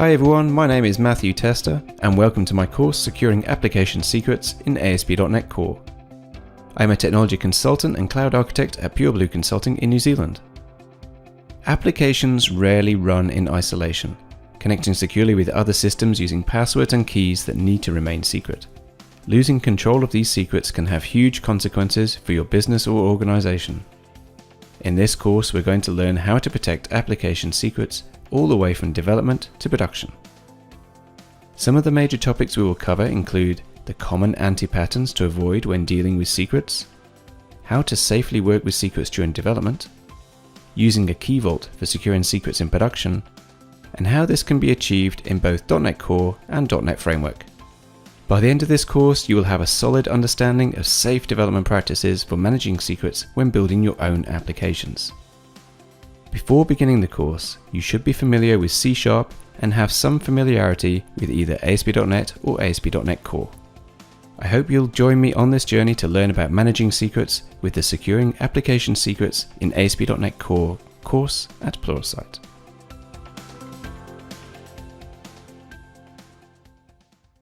Hi everyone, my name is Matthew Tester, and welcome to my course Securing Application Secrets in ASP.NET Core. I am a technology consultant and cloud architect at Pure Blue Consulting in New Zealand. Applications rarely run in isolation, connecting securely with other systems using passwords and keys that need to remain secret. Losing control of these secrets can have huge consequences for your business or organization. In this course, we're going to learn how to protect application secrets all the way from development to production. Some of the major topics we will cover include the common anti-patterns to avoid when dealing with secrets, how to safely work with secrets during development, using a key vault for securing secrets in production, and how this can be achieved in both .NET Core and .NET Framework. By the end of this course, you will have a solid understanding of safe development practices for managing secrets when building your own applications. Before beginning the course, you should be familiar with C# and have some familiarity with either ASP.NET or ASP.NET Core. I hope you'll join me on this journey to learn about managing secrets with the Securing Application Secrets in ASP.NET Core course at Pluralsight.